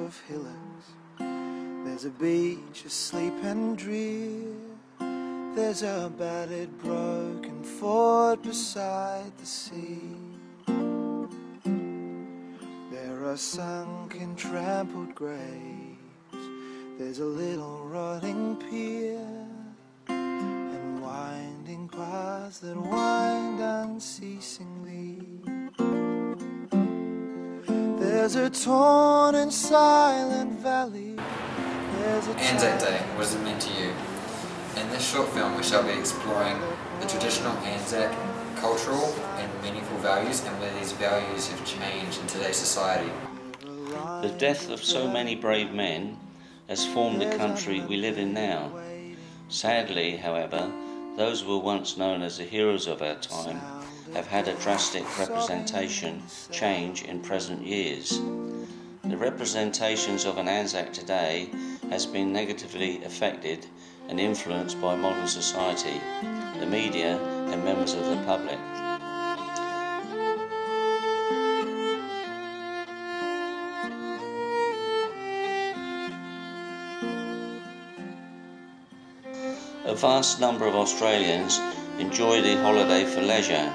of hillocks. There's a beach asleep and drear. There's a battered, broken fort beside the sea. There are sunken, trampled graves. There's a little rotting pier, and winding paths that wind unceasingly. There's a torn and silent valley. Anzac Day, what does it mean to you? In this short film we shall be exploring the traditional Anzac cultural and meaningful values and where these values have changed in today's society. The death of so many brave men has formed the country we live in now. Sadly, however, those who were once known as the heroes of our time have had a drastic representation change in present years. The representations of an Anzac today has been negatively affected and influenced by modern society, the media and members of the public. A vast number of Australians enjoy the holiday for leisure,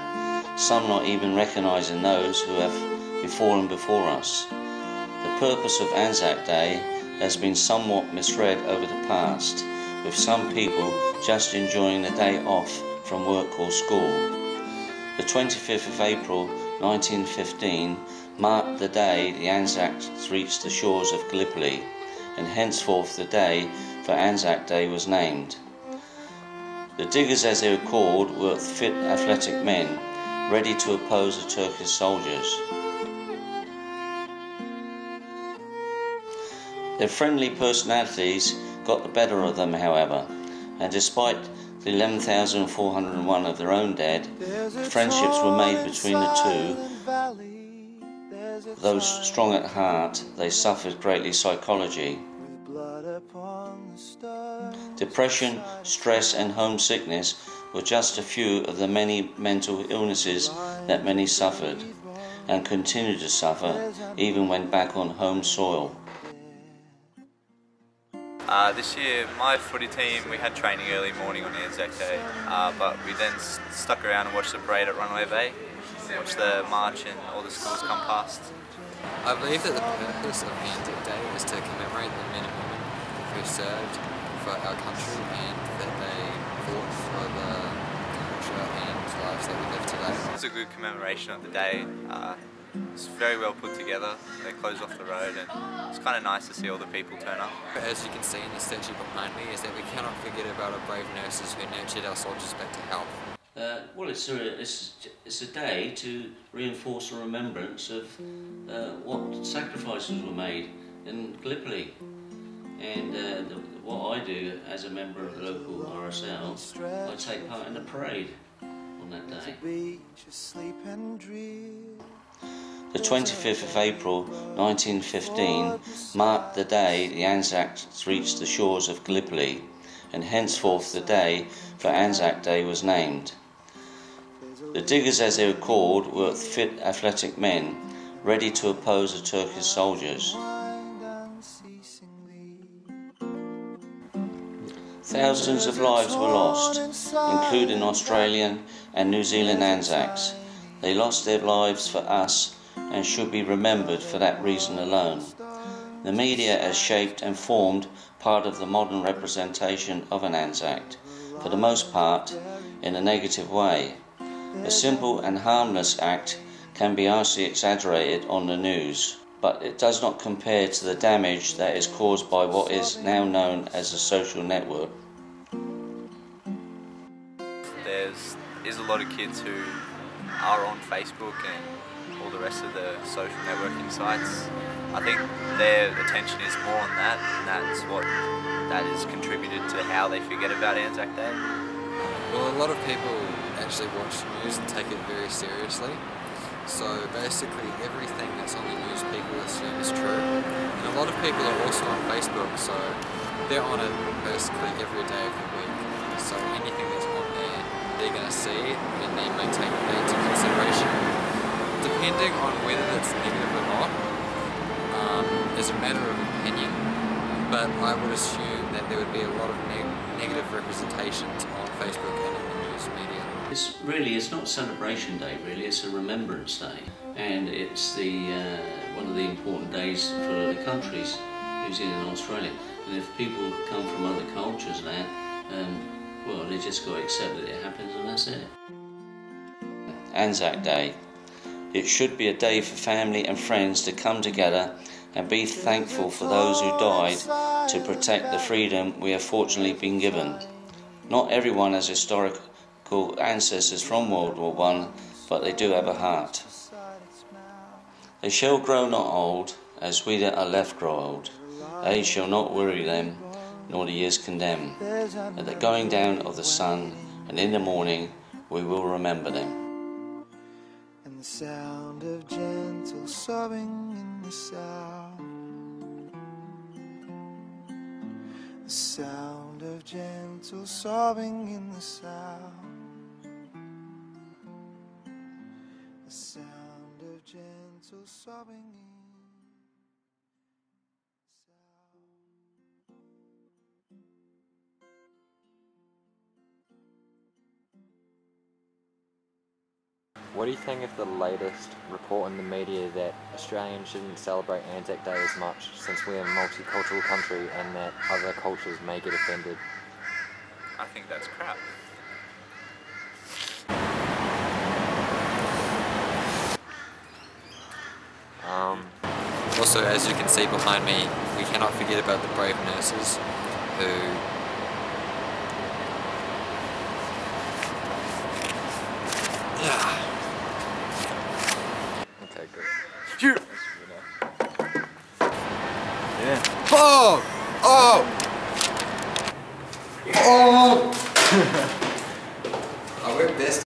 some not even recognising those who have befallen before us. The purpose of Anzac Day has been somewhat misread over the past, with some people just enjoying the day off from work or school. The 25th of April 1915 marked the day the Anzacs reached the shores of Gallipoli, and henceforth the day for Anzac Day was named. The diggers, as they were called, were fit, athletic men, ready to oppose the Turkish soldiers. Their friendly personalities got the better of them, however, and despite the 11,401 of their own dead, friendships were made between the two. Though strong at heart, they suffered greatly psychology. Depression, stress and homesickness were just a few of the many mental illnesses that many suffered, and continue to suffer even when back on home soil. This year, my footy team, we had training early morning on Anzac Day, but we then stuck around and watched the parade at Runway Bay, watched the march and all the schools come past. I believe that the purpose of Anzac Day is to commemorate the men and women who served for our country and that they fought for the culture and lives that we live today. It's a good commemoration of the day. It's very well put together. They closed off the road and it's kind of nice to see all the people turn up. As you can see in the statue behind me is that we cannot forget about our brave nurses who nurtured our soldiers back to health. Well, it's a day to reinforce a remembrance of what sacrifices were made in Gallipoli. And what I do as a member of the local RSL, I take part in the parade on that day. The 25th of April 1915 marked the day the Anzacs reached the shores of Gallipoli, and henceforth the day for Anzac Day was named. The diggers, as they were called, were fit, athletic men, ready to oppose the Turkish soldiers. Thousands of lives were lost, including Australian and New Zealand Anzacs. They lost their lives for us and should be remembered for that reason alone. The media has shaped and formed part of the modern representation of an Anzac, for the most part in a negative way. A simple and harmless act can be harshly exaggerated on the news, but it does not compare to the damage that is caused by what is now known as a social network. There's a lot of kids who are on Facebook and all the rest of the social networking sites. I think their attention is more on that, and that has contributed to how they forget about Anzac Day. Well, a lot of people actually watch news and take it very seriously. So basically everything that's on the news people assume is true. And a lot of people are also on Facebook, so they're on it basically every day of the week. So anything that's on there, they're going to see and they may take that into consideration. Depending on whether that's negative or not, is a matter of opinion, but I would assume that there would be a lot of negative representations on Facebook and in the news media. It's not Celebration Day really, it's a Remembrance Day, and it's one of the important days for the countries, New Zealand and Australia. And if people come from other cultures now, well, they just got to accept that it happens and that's it. Anzac Day. It should be a day for family and friends to come together and be thankful for those who died to protect the freedom we have fortunately been given. Not everyone has historical ancestors from World War I, but they do have a heart. They shall grow not old, as we that are left grow old. Age shall not weary them, nor the years condemn. At the going down of the sun, and in the morning, we will remember them. And the sound of gentle sobbing in the south. The sound of gentle sobbing in the south. The sound of gentle sobbing in the south. What do you think of the latest report in the media that Australians shouldn't celebrate Anzac Day as much since we're a multicultural country and that other cultures may get offended? I think that's crap. Also, as you can see behind me, we cannot forget about the brave nurses who Okay, good. Shoot! Yeah. Oh! Oh! Oh! I work best